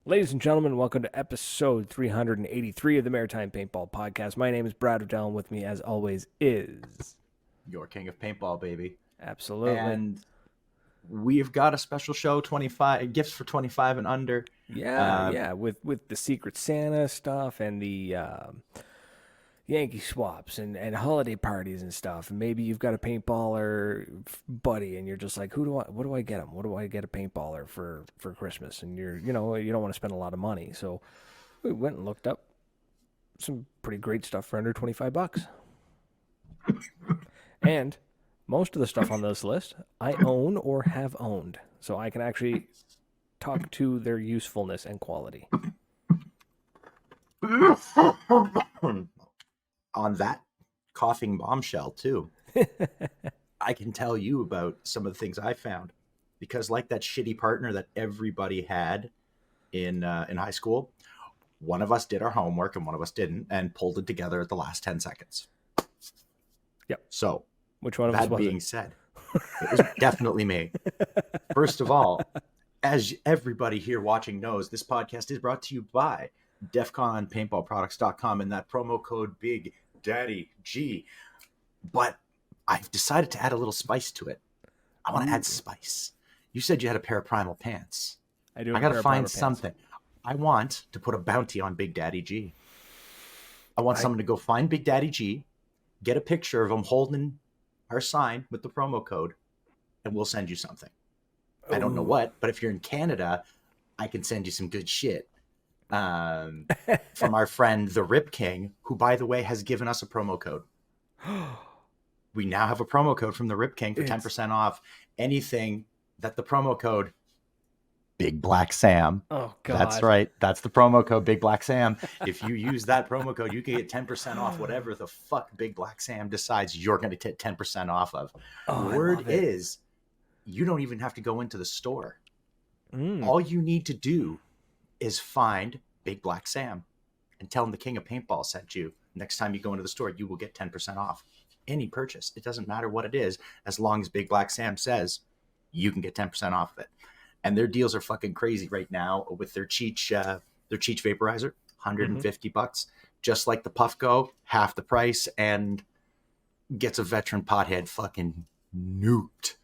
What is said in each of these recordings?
Ladies and gentlemen, welcome to episode 383 of the Maritime Paintball Podcast. My name is Brad O'Dell, and with me, as always, is... Your king of paintball, baby. Absolutely. And we've got a special show, 25 gifts for 25 and under. Yeah, with the Secret Santa stuff and the Yankee swaps and holiday parties and stuff. And maybe you've got a paintballer buddy, and you're just like, what do I get him? What do I get a paintballer for Christmas? And you don't want to spend a lot of money, so we went and looked up some pretty great stuff for under $25. And most of the stuff on this list I own or have owned, so I can actually talk to their usefulness and quality. On that coughing bombshell, too, I can tell you about some of the things I found. Because like that shitty partner that everybody had in high school, one of us did our homework and one of us didn't, and pulled it together at the last 10 seconds. Yep. So, which one of us was that being said, it was definitely me. First of all, as everybody here watching knows, this podcast is brought to you by defconpaintballproducts.com and that promo code BIGDADDYG. But I've decided to add a little spice to it. I want to add spice. You said you had a pair of Primal pants. I do. I got to find something. I want to put a bounty on Big Daddy G. I want someone to go find Big Daddy G, get a picture of him holding our sign with the promo code, and we'll send you something. I don't know what, but if you're in Canada, I can send you some good shit. From our friend, the Rip King, who, by the way, has given us a promo code. We now have a promo code from the Rip King for 10% off anything that the promo code Big Black Sam. Oh, God. That's right. That's the promo code Big Black Sam. If you use that promo code, you can get 10% off whatever the fuck Big Black Sam decides you're going to get 10% off of. Word is, you don't even have to go into the store. All you need to do is find Big Black Sam and tell him the King of Paintball sent you. Next time you go into the store, you will get 10% off any purchase. It doesn't matter what it is, as long as Big Black Sam says you can get 10% off of it. And their deals are fucking crazy right now with their Cheech vaporizer, $150, just like the Puffco, half the price, and gets a veteran pothead fucking nuked.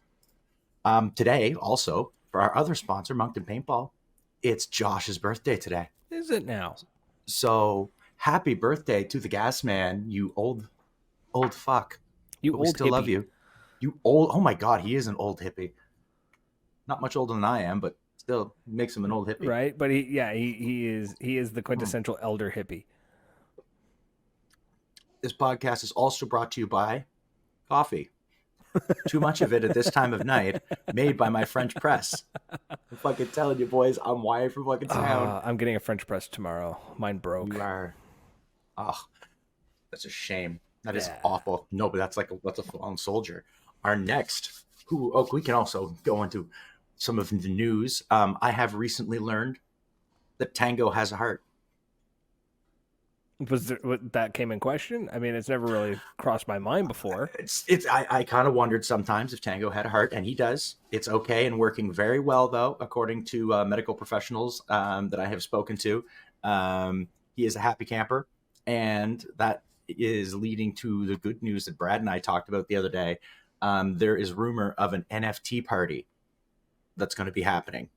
Today, also, for our other sponsor, Moncton Paintball, it's Josh's birthday today. Is it now? So happy birthday to the gas man, you old fuck. We still love you. You old, oh my God, he is an old hippie. Not much older than I am, but still makes him an old hippie. Right, but he is the quintessential elder hippie. This podcast is also brought to you by coffee. Too much of it at this time of night, made by my French press. I'm fucking telling you, boys, I'm wired for fucking sound. I'm getting a French press tomorrow. Mine broke. You are. Oh, that's a shame. That is awful. No, but that's a fallen soldier. Our next, we can also go into some of the news. I have recently learned that Tango has a heart. That came in question? I mean, it's never really crossed my mind before. I kind of wondered sometimes if Tango had a heart, and he does. It's okay and working very well, though, according to medical professionals that I have spoken to. He is a happy camper, and that is leading to the good news that Brad and I talked about the other day. There is rumor of an NFT party that's going to be happening.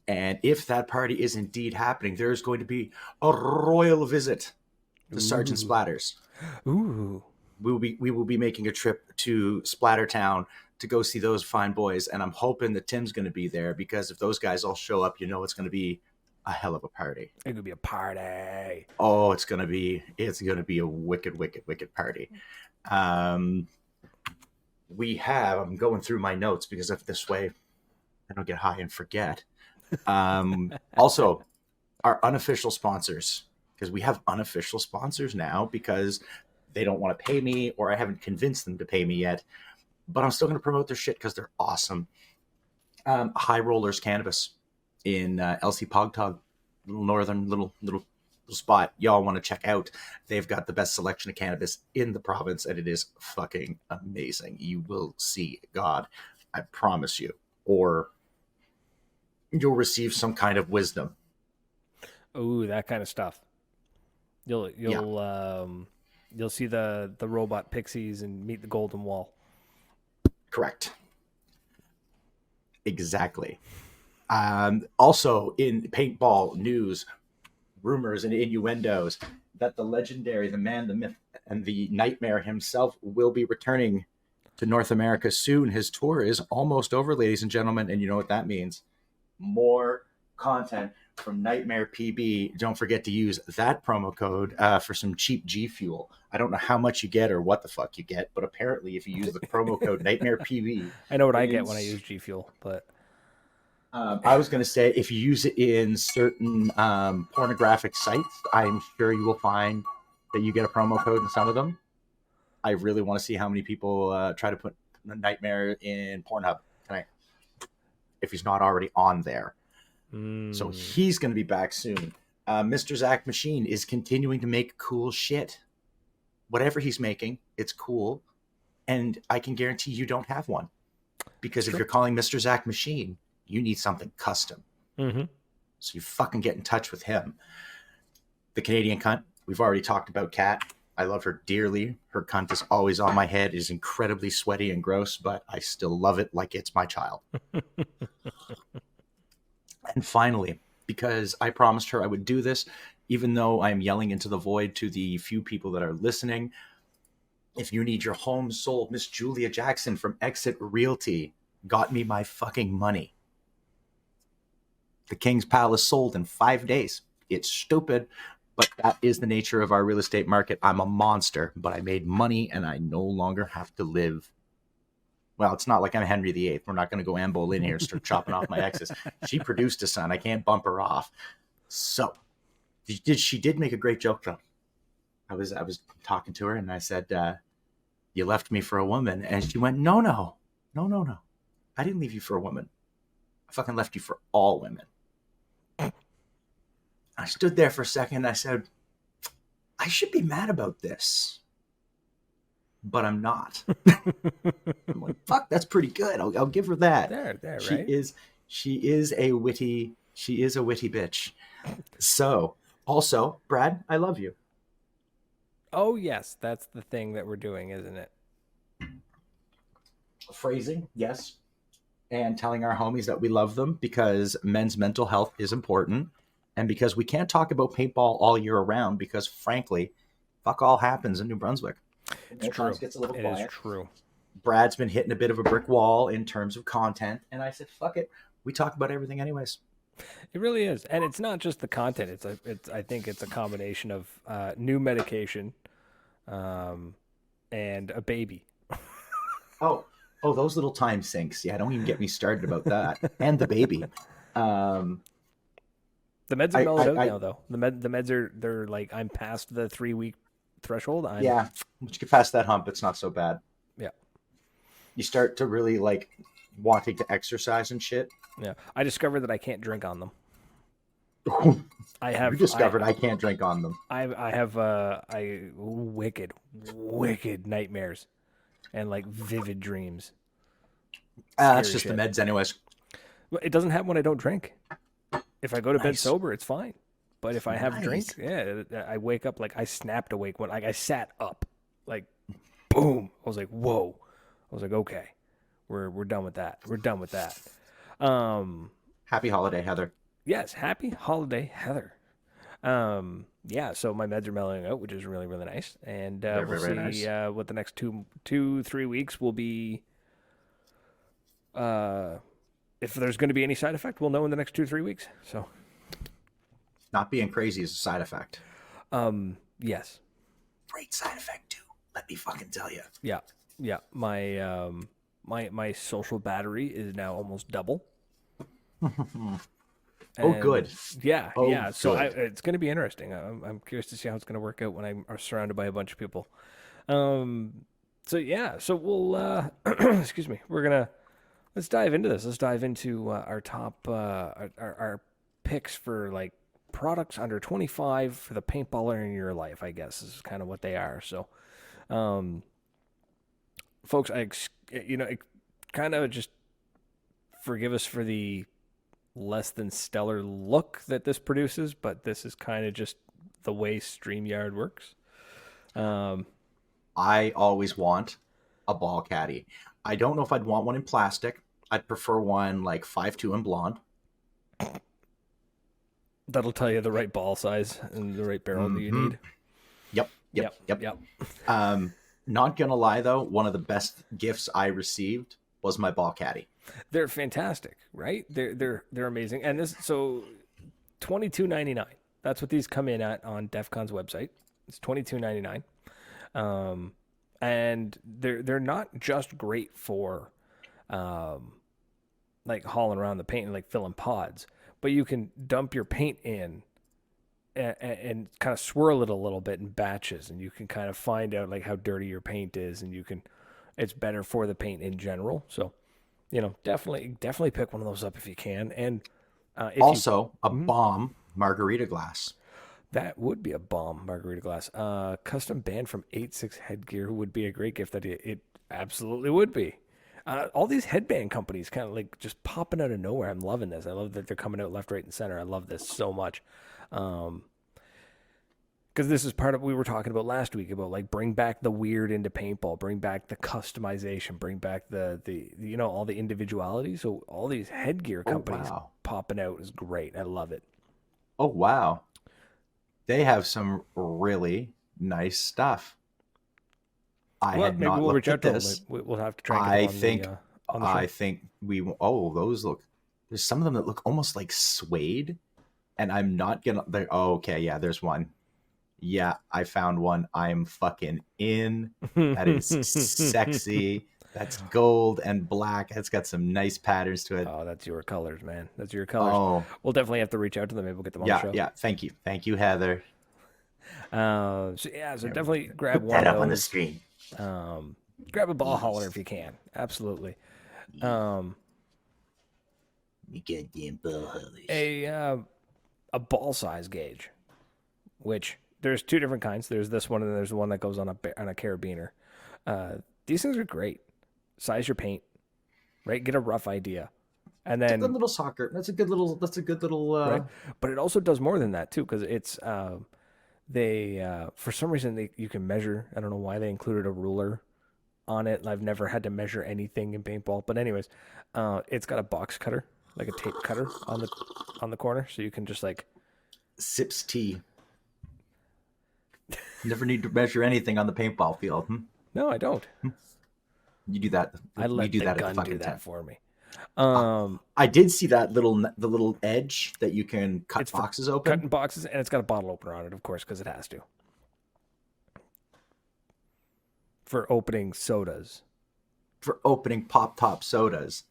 And if that party is indeed happening, there's going to be a royal visit to Sergeant Splatters. Ooh. We will be making a trip to Splattertown to go see those fine boys. And I'm hoping that Tim's going to be there, because if those guys all show up, it's going to be a hell of a party. It could be a party. Oh, it's going to be a wicked, wicked, wicked party. I'm going through my notes because if this way I don't get high and forget. Also, our unofficial sponsors, because we have unofficial sponsors now because they don't want to pay me, or I haven't convinced them to pay me yet, but I'm still going to promote their shit because they're awesome. High Rollers Cannabis in LC Pogtog, little spot y'all want to check out. They've got the best selection of cannabis in the province, and it is fucking amazing. You will see God, I promise you, or you'll receive some kind of wisdom Ooh, that kind of stuff. You'll Yeah, you'll um you'll see the robot pixies and meet the golden wall. correct. Exactly. Also, in paintball news, rumors and innuendos that the legendary, the man, the myth, and the nightmare himself will be returning to North America soon. His tour is almost over, ladies and gentlemen, and you know what that means. More content from Nightmare PB. Don't forget to use that promo code for some cheap G Fuel. I don't know how much you get or what the fuck you get, but apparently, if you use the promo code Nightmare PB, I know what I in get when I use G Fuel, but I was going to say, if you use it in certain pornographic sites, I'm sure you will find that you get a promo code in some of them. I really want to see how many people try to put Nightmare in Pornhub tonight, if he's not already on there. So he's going to be back soon. Mr. Zach Machine is continuing to make cool shit. Whatever he's making, it's cool. And I can guarantee you don't have one. Because if you're calling Mr. Zach Machine, you need something custom. Mm-hmm. So you fucking get in touch with him. The Canadian cunt, we've already talked about Kat. I love her dearly. Her cunt is always on my head, is incredibly sweaty and gross, but I still love it like it's my child. And finally, because I promised her I would do this, even though I'm yelling into the void to the few people that are listening, if you need your home sold, Miss Julia Jackson from Exit Realty got me my fucking money. The King's Palace sold in 5 days. It's stupid, but that is the nature of our real estate market. I'm a monster, but I made money and I no longer have to live. Well, it's not like I'm Henry VIII. We're not going to go Anne Boleyn here and start chopping off my exes. She produced a son. I can't bump her off. So she did make a great joke, though. I was talking to her and I said, you left me for a woman. And she went, no. I didn't leave you for a woman. I fucking left you for all women. I stood there for a second and I said, I should be mad about this, but I'm not. I'm like, fuck, that's pretty good. I'll give her that. There, Right? She is a witty bitch. So also, Brad, I love you. Oh yes, that's the thing that we're doing, isn't it? Phrasing, yes. And telling our homies that we love them because men's mental health is important. And because we can't talk about paintball all year around because, frankly, fuck all happens in New Brunswick. It's true. Gets a little it quiet. Is true. Brad's been hitting a bit of a brick wall in terms of content. And I said, fuck it. We talk about everything anyways. It really is. And it's not just the content. I think it's a combination of new medication and a baby. Oh, those little time sinks. Yeah, don't even get me started about that. And the baby. The meds are mellowed out now, though. The meds they're like, I'm past the 3-week threshold. Yeah, once you get past that hump, it's not so bad. Yeah. You start to really like wanting to exercise and shit. Yeah, I discovered that I can't drink on them. You discovered I can't drink on them. I have wicked nightmares and like vivid dreams. That's just shit. The meds, anyways. Well, it doesn't happen when I don't drink. If I go to bed sober, it's fine. But if I have a drink, I wake up like I snapped awake when I sat up, like boom. I was like, whoa. I was like, okay, we're done with that. We're done with that. Happy holiday, Heather. Yes, happy holiday, Heather. Yeah, so my meds are mellowing out, which is really, really nice. And we'll see nice. What the next 2-3 weeks will be. If there's going to be any side effect, we'll know in the next 2-3 weeks. So, not being crazy is a side effect. Yes. Great side effect too. Let me fucking tell you. Yeah. My my social battery is now almost double. Good. Yeah, yeah. So it's going to be interesting. I'm curious to see how it's going to work out when I'm surrounded by a bunch of people. So yeah. So we'll excuse me. Let's dive into this. Let's dive into our top our picks for like products under 25 for the paintballer in your life. I guess is kind of what they are. So, folks, kind of just forgive us for the less than stellar look that this produces, but this is kind of just the way StreamYard works. Um, I always want a ball caddy. I don't know if I'd want one in plastic. I'd prefer one like 5'2" and blonde. that'll tell you the right ball size and the right barrel that you Mm-hmm. need. Yep, yep, yep. Not gonna lie though, one of the best gifts I received was my ball caddy. They're fantastic, right? They're amazing. And this so $22.99. That's what these come in at on DEF CON's website. It's $22.99. And they're not just great for like hauling around the paint and like filling pods, but you can dump your paint in and kind of swirl it a little bit in batches, and you can kind of find out like how dirty your paint is, and it's better for the paint in general. So, definitely pick one of those up if you can. And if Also, a bomb margarita glass. that would be a bomb margarita glass. Custom band from 86 Headgear would be a great gift. It absolutely would be. All these headband companies kind of like just popping out of nowhere. I'm loving this. I love that they're coming out left, right, and center. I love this so much. Because this is part of what we were talking about last week about like bring back the weird into paintball, bring back the customization, bring back the all the individuality. So all these headgear companies popping out is great. I love it. Oh wow. They have some really nice stuff. Maybe we'll reach out to them. We'll have to try and get them on the show. I think we. Oh, those look. There's some of them that look almost like suede, and I'm not gonna. Oh, okay, yeah. There's one. Yeah, I found one. I'm fucking in. That is sexy. That's gold and black. It's got some nice patterns to it. Oh, that's your colors, man. That's your colors. Oh, we'll definitely have to reach out to them. Maybe we'll get them on the show. Yeah. Thank you, Heather. So definitely grab Put one that of up those. on the screen. Grab a ball hauler if you can. Absolutely. You goddamn ball haulers. A ball size gauge, which there's two different kinds. There's this one and there's the one that goes on a carabiner. These things are great. Size your paint, right? Get a rough idea, and then a good little soccer. That's a good little. Right? But it also does more than that too, because it's for some reason you can measure. I don't know why they included a ruler on it. I've never had to measure anything in paintball, but anyways, it's got a box cutter, like a tape cutter on the corner, so you can just like sips tea. Never need to measure anything on the paintball field. No, I don't. You do that. I let you do the that gun at the do fucking that time. for me. I did see that the little edge that you can cut boxes open. Cutting boxes, and it's got a bottle opener on it, of course, because it has to. For opening sodas. For opening Pop Top sodas.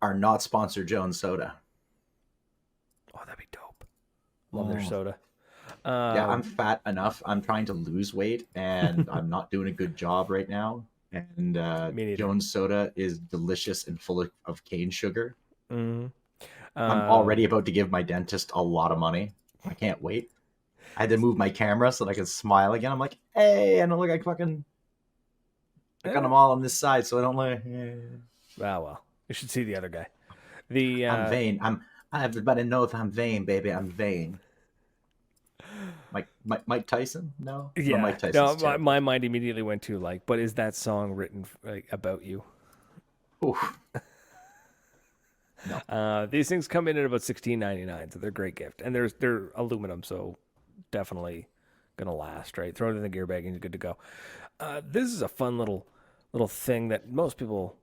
Are not sponsored Jones Soda. Oh, that'd be dope. Love their soda. Yeah, I'm fat enough. I'm trying to lose weight, and I'm not doing a good job right now. And Jones Soda is delicious and full of cane sugar. Mm-hmm. I'm already about to give my dentist a lot of money. I can't wait. I had to move my camera so that I could smile again. I'm like, hey, I don't look like fucking... I got them all on this side, so I don't look... Well. You should see the other guy. I'm vain. Everybody knows I'm vain, baby. I'm vain. Mike Tyson? No? Yeah. Mike Tyson's my mind immediately went to like, but is that song written like about you? Oof. No. These things come in at about $16.99, so they're a great gift. And they're aluminum, so definitely gonna last, right? Throw it in the gear bag and you're good to go. This is a fun little thing that most people,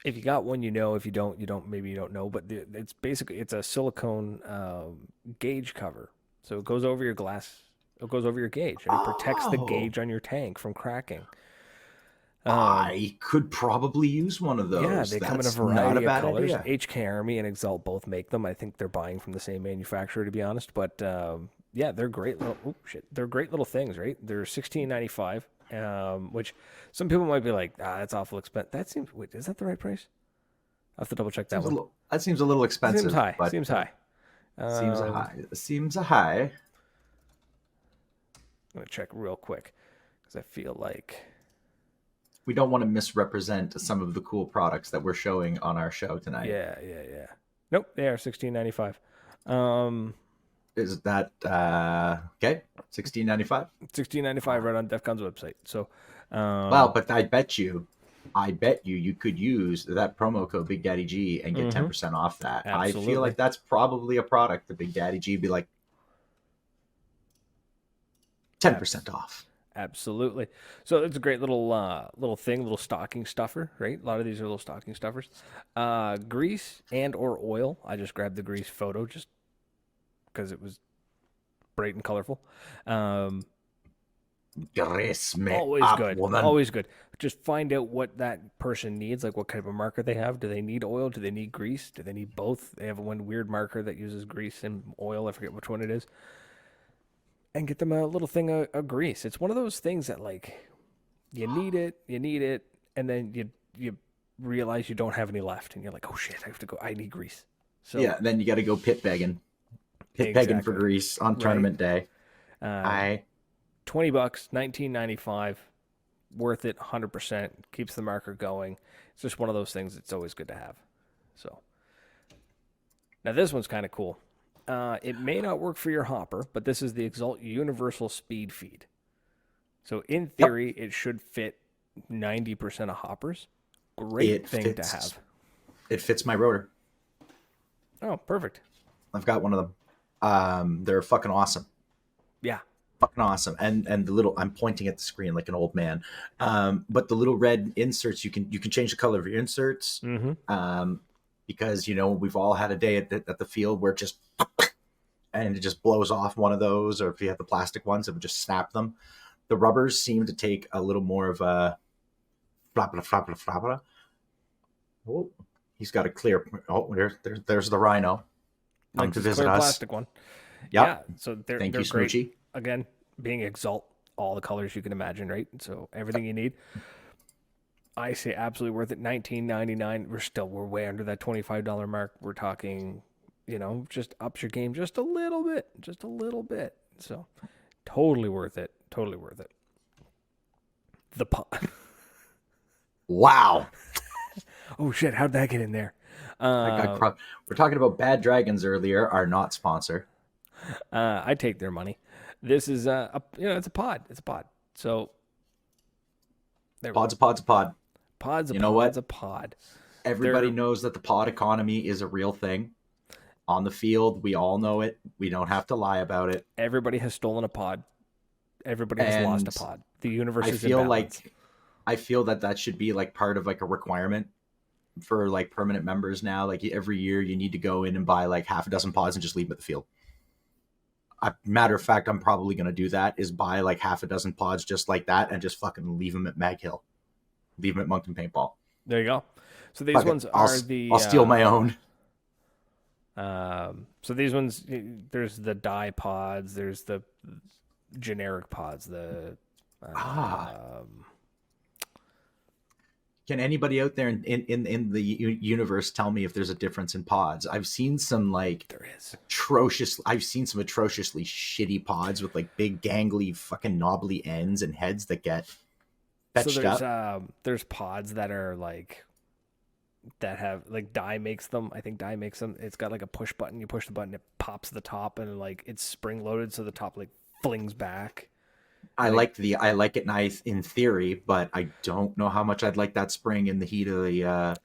if you got one, if you don't, maybe you don't know, but it's a silicone gauge cover. So it goes over your glass, it goes over your gauge, and it protects the gauge on your tank from cracking. I could probably use one of those. Yeah, they come in a variety of colors. Idea. HK Army and Exalt both make them. I think they're buying from the same manufacturer, to be honest. But yeah, they're great. They're great little things, right? They're $16.95, which some people might be like, that's awful expensive. That seems. Wait, is that the right price? I have to double check that one. That seems a little expensive. Seems high. But seems high. Seems high. I'm gonna check real quick because I feel like we don't want to misrepresent some of the cool products that we're showing on our show tonight. Yeah. Nope, they are $16.95. Is that okay? 16.95. $16.95 right on DEF CON's website. So, Well, um, but I bet you could use that promo code Big Daddy G and get mhm, 10% off that. I feel absolutely. like that's probably a product that Big Daddy G be like 10% Abs- off. Absolutely. So it's a great little thing, little stocking stuffer, right? A lot of these are little stocking stuffers. Grease and or oil. I just grabbed the grease photo just because it was bright and colorful. Um, Dress me always up, good. woman. Always good. Just find out what that person needs, like what type of marker they have. Do they need oil? Do they need grease? Do they need both? They have one weird marker that uses grease and oil. I forget which one it is. And get them a little thing of grease. It's one of those things that like you need it, and then you realize you don't have any left, and you're like, oh shit, I have to go. I need grease. So Yeah, then you got to go pit begging for exactly grease on right. tournament day. Uh, I $20, 19.95, worth it, 100%. Keeps the marker going. It's just one of those things. It's always good to have. So now this one's kind of cool. It may not work for your hopper, but this is the Exalt Universal Speed Feed. So in Yep, theory, it should fit 90% of hoppers. Great it thing to fits. have. It fits my rotor. Oh, perfect. I've got one of them. They're fucking awesome. Yeah. Fucking awesome. And the little, I'm pointing at the screen like an old man. But the little red inserts, you can change the color of your inserts. Mm-hmm. Um, because we've all had a day at the field where it just and it just blows off one of those, or if you have the plastic ones, it would just snap them. The rubbers seem to take a little more of a flappa flappa flappa. Oh, he's got a clear. Oh, there's the rhino. Come Like to this visit clear us. plastic one. Yep. Yeah. So they're Thank you, they're great. Smoochie. Again, being Exalt, all the colors you can imagine, right? So everything you need. I say absolutely worth it. 19.99. We're way under that $25 mark. We're talking, just ups your game just a little bit, just a little bit. So totally worth it. Totally worth it. The pot. Wow. Oh shit! How'd that get in there? I got Uh, crap. We're talking about Bad Dragons earlier, our not sponsor. I take their money. This is it's a pod. It's a pod. So there we go. Pod's a pod's a pod. Pod's a You know pod's what? a pod. Everybody They're knows that the pod economy is a real thing. On the field, we all know it. We don't have to lie about it. Everybody has stolen a pod. Everybody has lost a And pod. The universe I is in feel balance. like I feel that should be like part of like a requirement for like permanent members now. Like every year you need to go in and buy like half a dozen pods and just leave them at the field. Matter of fact, I'm probably going to do that is buy like half a dozen pods just like that and just fucking leave them at Mag Hill. Leave them at Moncton Paintball. There you go. So these Fuck it. ones are the I'll steal my own. so these ones, there's the dye pods, there's the generic pods, the Ah, um, can anybody out there in the universe tell me if there's a difference in pods? I've seen some like there is. I've seen some atrociously shitty pods with like big gangly fucking knobbly ends and heads that get So fetched up. there's pods that are like that have like dye makes them. I think dye makes them. It's got like a push button. You push the button, it pops the top, and like it's spring loaded, so the top like flings back. I And I like it nice in theory, but I don't know how much I'd like that spring in the heat of the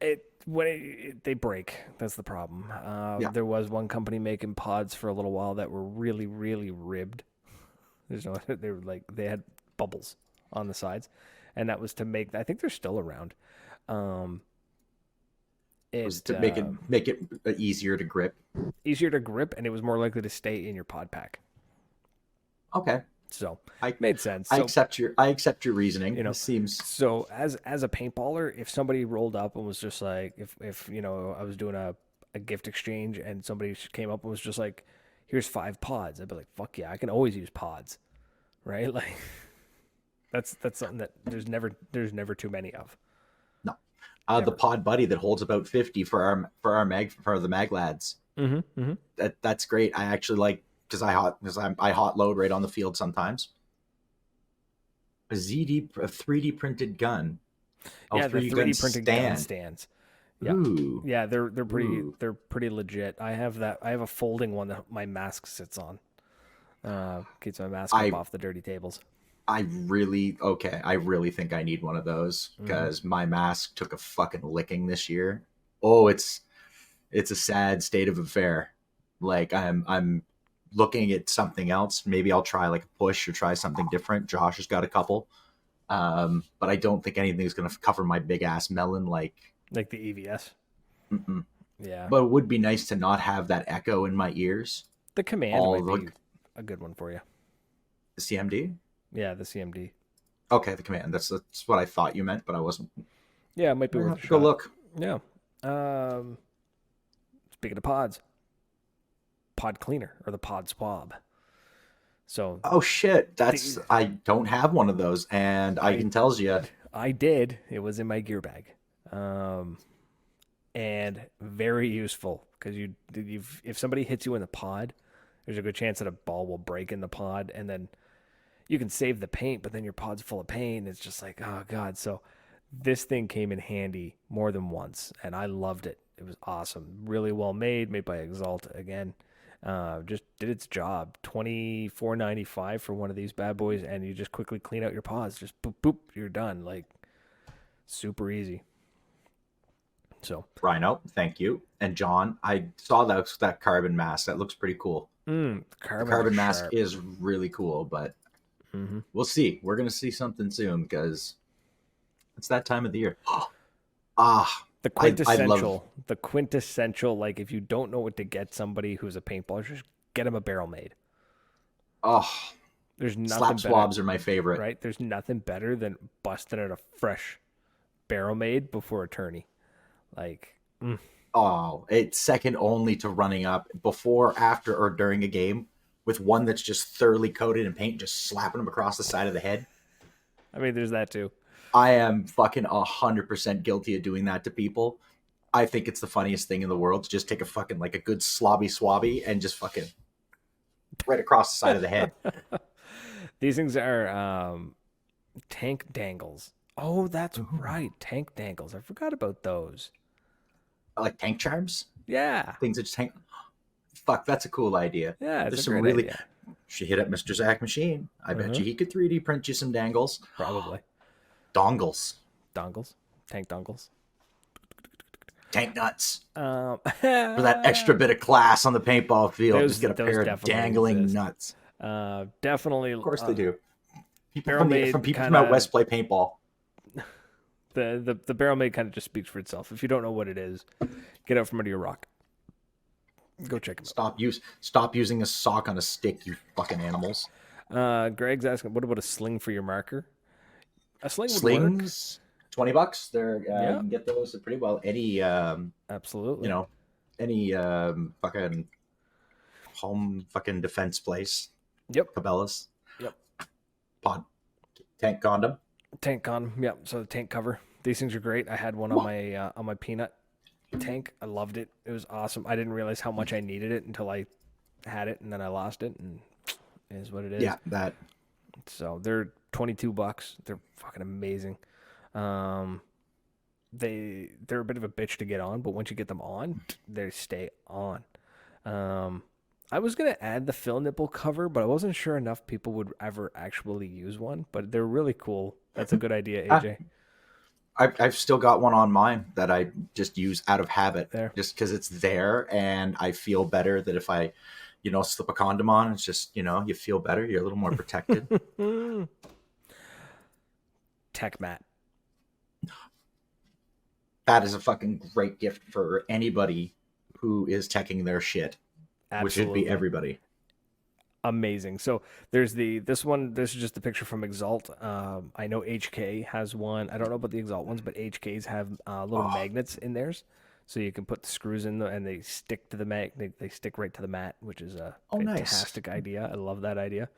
they break. That's the problem. yeah. There was one company making pods for a little while that were really really ribbed. There's no they were like they had bubbles on the sides, and that was to make. I think they're still around. Um, Was it to make it easier to grip. easier to grip, and it was more likely to stay in your pod pack. Okay. So I made sense. I So accept your reasoning. you know, This seems so as a paintballer, if somebody rolled up and was just like, if I was doing a gift exchange and somebody came up and was just like, here's 5 pods, I'd be like, fuck yeah, I can always use pods, right? Like that's something that there's never too many of. no. The Never. pod buddy that holds about 50 for the mag lads. Mm-hmm. Mm-hmm. That's great. I actually like because I hot load right on the field sometimes. A 3D printed gun. Oh, Yeah, the 3D 3D gun printed gun stand. stands. Yeah. Ooh. Yeah, Ooh. they're pretty legit. I have that. I have a folding one that my mask sits on. Keeps my mask up I off the dirty tables. I really think I need one of those Mm-hmm. because my mask took a fucking licking this year. Oh, it's a sad state of affair. Like I'm looking at something else. Maybe I'll try like a push or try something different. Josh has got a couple. But I don't think anything's going to cover my big ass melon. Like, Like the EVS. mm-mm. Yeah. But it would be nice to not have that echo in my ears. The command All might the be a good one for you. CMD. Yeah, the CMD. Okay, the command. That's what I thought you meant, but I wasn't. Yeah, it might be I worth have a to go shot. look. Yeah. Um, Speaking of pods, pod cleaner or the pod swab. So Oh shit, the, I don't have one of those, and I I can tells you. I did. It was in my gear bag. Um, and very useful because if somebody hits you in the pod, there's a good chance that a ball will break in the pod, and then you can save the paint, but then your pod's full of paint. It's just like, oh god. So this thing came in handy more than once, and I loved it. It was awesome, really well made by Exalt again. Just did its job. 24.95 for one of these bad boys, and you just quickly clean out your pods. Just boop boop, you're done. Like super easy. So Rhino, thank you. And John, I saw that carbon mask. That looks pretty cool. the The carbons are carbon mask sharp. is really cool, but Mm-hmm. we'll see. We're gonna see something soon because it's that time of the year. Ah, The I love. quintessential. Like if you don't know what to get somebody who's a paintballer, just get him a barrel made. Oh, There's nothing slap better, swabs are my favorite. right? There's nothing better than busting out a fresh barrel made before a tourney. Like, Oh, it's second only to running up before, after, or during a game with one that's just thoroughly coated in paint, just slapping them across the side of the head. I mean, there's that too. I am fucking 100% guilty of doing that to people. I think it's the funniest thing in the world to just take a fucking like a good slobby swabby and just fucking right across the side of the head. These things are tank dangles. Oh, that's Ooh. right, tank dangles. I forgot about those. Like tank charms, Yeah, things that just hang. Fuck, that's a cool idea. yeah, it's There's a some great really. idea. Should hit up Mr. Zach Machine. I bet Uh-huh. you he could 3D print you some dangles. Probably Dongles. dongles, tank dongles. Tank nuts. For that extra Those bit of class on the paintball field, just get a pair of definitely dangling exist. nuts. Definitely. Of course they do. People Barrel from made people kind from out of west play paintball. the barrel made kind of just speaks for itself. If you don't know what it is, get out from under your rock. Go check them Stop using a sock on a stick, you fucking animals. out. Greg's asking, what about a sling for your marker? A sling would work. Slings, $20. They're you Yeah, can get those pretty well. Any absolutely. you know, any fucking home fucking defense place. Yep. Cabela's. Yep. Pod tank condom. Tank on. Yep. So the tank cover. These things are great. I had one on my peanut tank. I loved it. It was awesome. I didn't realize how much I needed it until I had it, and then I lost it, and it is what it is. Yeah, that. So they're $22. They're fucking amazing. They're a bit of a bitch to get on, but once you get them on, they stay on. I was gonna add the fill nipple cover, but I wasn't sure enough people would ever actually use one. But they're really cool. That's a good idea, AJ. I've still got one on mine that I just use out of habit, There. just because it's there, and I feel better that if I, slip a condom on, it's just you feel better, you're a little more protected. Tech mat. That is a fucking great gift for anybody who is teching their shit, which should Absolutely. be everybody. Amazing. So there's this one. This is just a picture from Exalt. I know HK has one. I don't know about the Exalt ones, but HKs have little magnets in theirs, so you can put the screws in and they stick to the magnet. They stick right to the mat, which is a fantastic idea. I love that idea.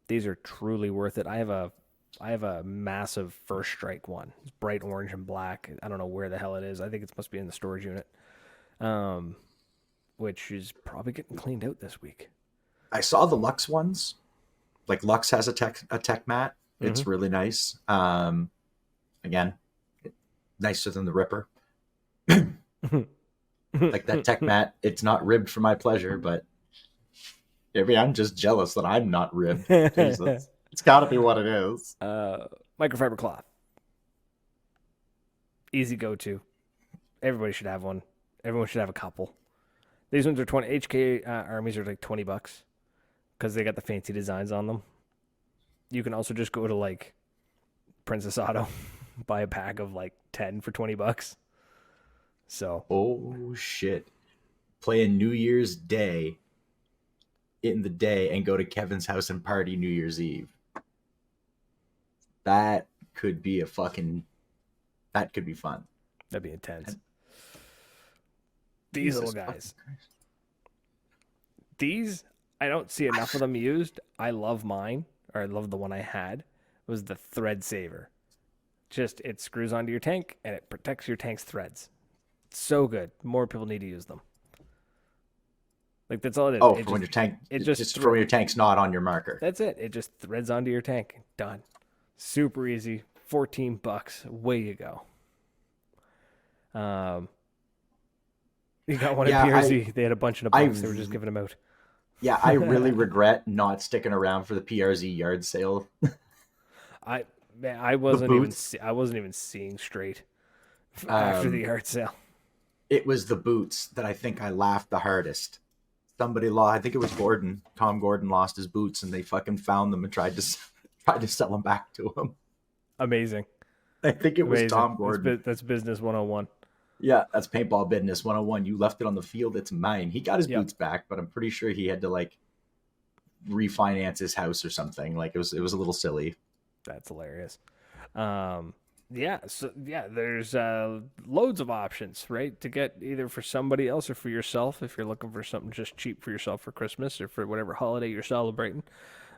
These are truly worth it. I have a massive First Strike one. It's bright orange and black. I don't know where the hell it is. I think it must be in the storage unit, which is probably getting cleaned out this week. I saw the Lux ones. Like Lux has a tech mat. It's really nice. Again, nicer than the Ripper. Like that tech mat, it's not ribbed for my pleasure, but maybe I'm just jealous that I'm not ribbed. Jesus. It's got to be what it is. Microfiber cloth. Easy go-to. Everybody should have one. Everyone should have a couple. These ones are 20. HK armies are like $20 because they got the fancy designs on them. You can also just go to like Princess Auto, buy a pack of like 10 for $20. So. Oh shit! Playing New Year's Day in the day and go to Kevin's house and party New Year's Eve. That could be fun. That'd be intense. These little guys. These, I don't see enough of them used. I love mine, or I love the one I had. It was the thread saver. Just, it screws onto your tank and it protects your tank's threads. It's so good. More people need to use them. Like, that's all it is. Oh, for when your tank, it just for when your tank's not on your marker. That's it. It just threads onto your tank. Done. Super easy. $14. Way you go. You got one at PRZ. They had a bunch in a box. They were just giving them out. Yeah, I really regret not sticking around for the PRZ yard sale. I wasn't even seeing straight after the yard sale. It was the boots that I think I laughed the hardest. Somebody lost. I think it was Gordon. Tom Gordon lost his boots, and they fucking found them and tried to sell them back to him. Amazing. I think it was Tom Gordon. That's business 101. Yeah, that's paintball business 101. You left it on the field. It's mine. He got his boots back, but I'm pretty sure he had to like refinance his house or something. Like it was a little silly. That's hilarious. There's loads of options, right? To get either for somebody else or for yourself if you're looking for something just cheap for yourself for Christmas or for whatever holiday you're celebrating.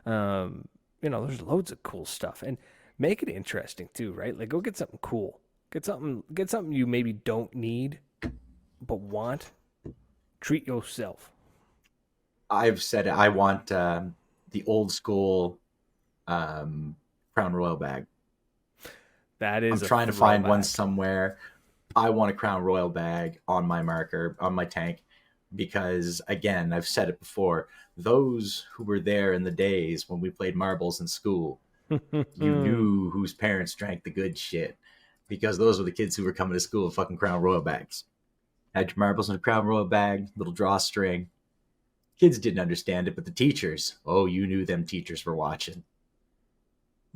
There's loads of cool stuff. And make it interesting too, right? Like go get something cool. Get something you maybe don't need but want. Treat yourself. I've said I want the old school Crown Royal bag. That is. I'm trying to find one somewhere. I want a Crown Royal bag on my marker, on my tank, because again, I've said it before. Those who were there in the days when we played marbles in school, you knew whose parents drank the good shit, because those were the kids who were coming to school with fucking Crown Royal bags. Had your marbles in a Crown Royal bag, little drawstring. Kids didn't understand it, but the teachers, you knew them teachers were watching.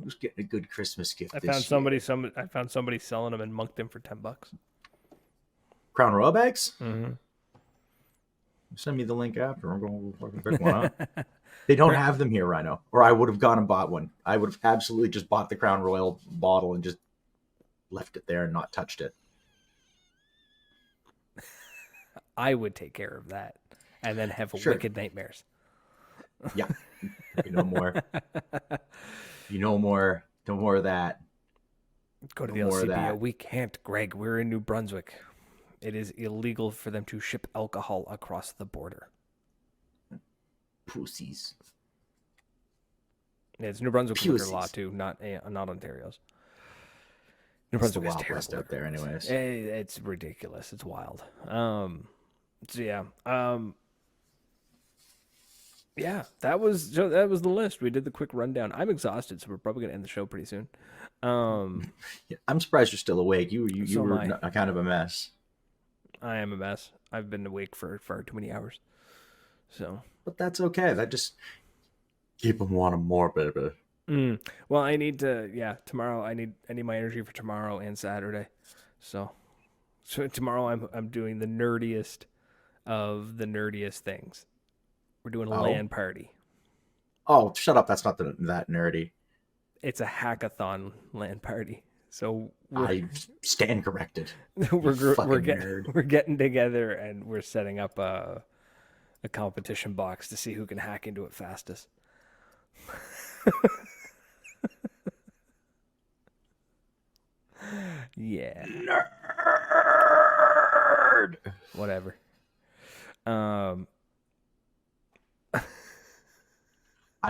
Who's getting a good Christmas gift I found somebody selling them and monked them for $10. Crown Royal bags? Mm-hmm. Send me the link after. I'm going to fucking pick one up. They don't have them here, Rhino. Or I would have gone and bought one. I would have absolutely just bought the Crown Royal bottle and just left it there and not touched it. I would take care of that and then have wicked nightmares. Yeah. No more. No more of that. Go to the LCBO. We can't, Greg. We're in New Brunswick. It is illegal for them to ship alcohol across the border. Pussies. Yeah, it's New Brunswick liquor law too, not Ontario's. New Brunswick is terrible West out there, anyways. It's ridiculous. It's wild. Yeah, that was the list. We did the quick rundown. I'm exhausted, so we're probably gonna end the show pretty soon. I'm surprised you're still awake. You were kind of a mess. I am a mess. I've been awake for far too many hours. So, but that's okay. That just keep them wanting more, baby. Well, I need to. Yeah, tomorrow I need my energy for tomorrow and Saturday. So tomorrow I'm doing the nerdiest of the nerdiest things. We're doing a LAN party. Oh, shut up! That's not that nerdy. It's a hackathon LAN party. So I stand corrected. We're getting together and we're setting up a competition box to see who can hack into it fastest. Yeah. Nerd. Whatever. I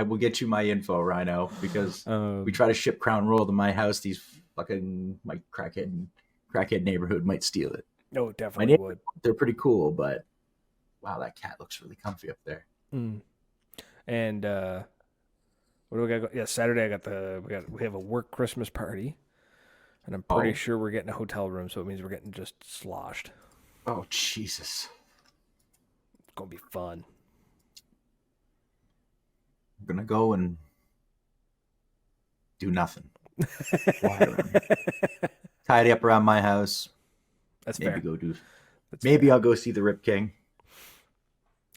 will get you my info, Rhino, because we try to ship Crown Royal to my house. These fucking my crackhead neighborhood might steal it. No, it My definitely neighbors, would. they're pretty cool, but wow, that cat looks really comfy up there. Mm. And what do we got? Yeah, Saturday I got we have a work Christmas party, and I'm pretty Oh, sure we're getting a hotel room, so it means we're getting just sloshed. oh, Jesus. It's gonna be fun. I'm gonna go and do nothing. Lie around. Tidy up around my house. That's Maybe fair. go do. That's Maybe fair. I'll go see the Rip King.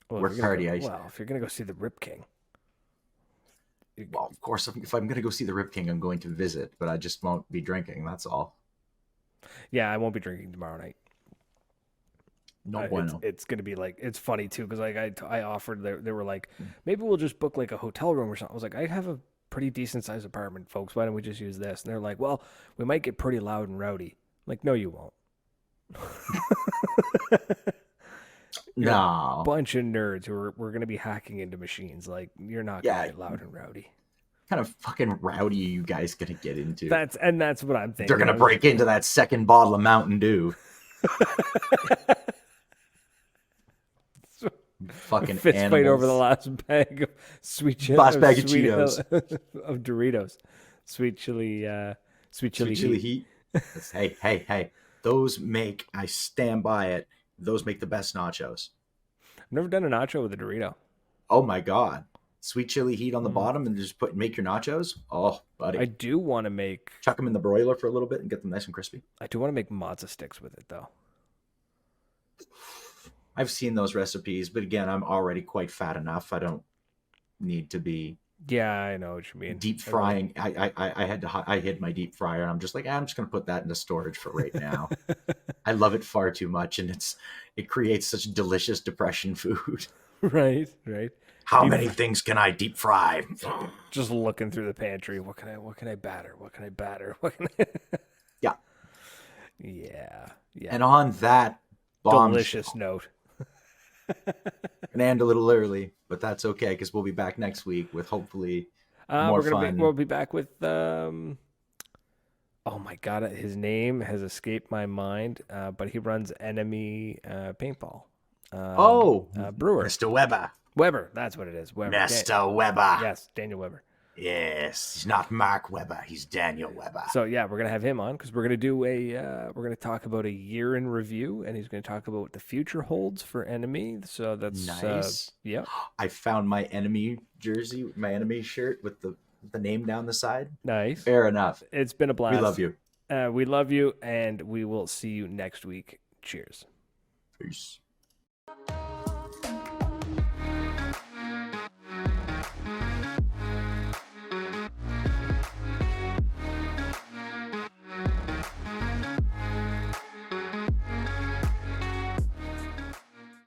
Well, Work party. if you're gonna go see the Rip King, you, Well, of course, if I'm gonna go see the Rip King, I'm going to visit, but I just won't be drinking. That's all. yeah, I won't be drinking tomorrow night. No It's bueno. it's gonna be like it's funny too because like I offered they were like maybe we'll just book like a hotel room or something. I was like I have a pretty decent sized apartment, folks. Why don't we just use this? And they're like, well, we might get pretty loud and rowdy. I'm like, no, you won't. You're a No. bunch of nerds who are we're gonna be hacking into machines. Like you're not gonna Yeah. get loud and rowdy. Kind of fucking rowdy are you guys gonna get into? That's what I'm They're thinking. gonna break into that second bottle of Mountain Dew. Fucking Fist fight over the animals. last bag of Last bag of Cheetos. of Doritos, sweet chili, sweet chili, Sweet chili heat. heat. Hey. Those make, I stand by it, those make the best nachos. I've never done a nacho with a Dorito. Oh my God. Sweet chili heat on the Mm. bottom and just make your nachos. Oh, buddy. I do want to make Chuck them in the broiler for a little bit and get them nice and crispy. matzo sticks with it though. I've seen those recipes, but again, I'm already quite fat enough. I don't need to be Yeah, I know what you mean. deep frying. I hid my deep fryer, and I'm just like, I'm just gonna put that into storage for right now. I love it far too much, and it creates such delicious depression food. Right. How Deep many fr- things can I deep fry? Just looking through the pantry. What can I batter? What can I batter? What can I? Yeah. Yeah. And on that Delicious bombshell, note. and end a little early, but that's okay because we'll be back next week with hopefully more fun. We'll be back with oh my god, his name has escaped my mind. But he runs Enemy Paintball. Brewer. Mr. Weber. Weber, that's what it is. Weber. Mr. Weber. Yes, Daniel Weber. Yes, he's not Mark Weber. He's Daniel Weber. So yeah, we're gonna have him on because we're gonna do we're gonna talk about a year in review, and he's gonna talk about what the future holds for Enemy. So that's nice. Yeah. I found my Enemy jersey, my Enemy shirt with the name down the side. Nice. Fair enough. It's been a blast. We love you. We love you, and we will see you next week. Cheers. Peace.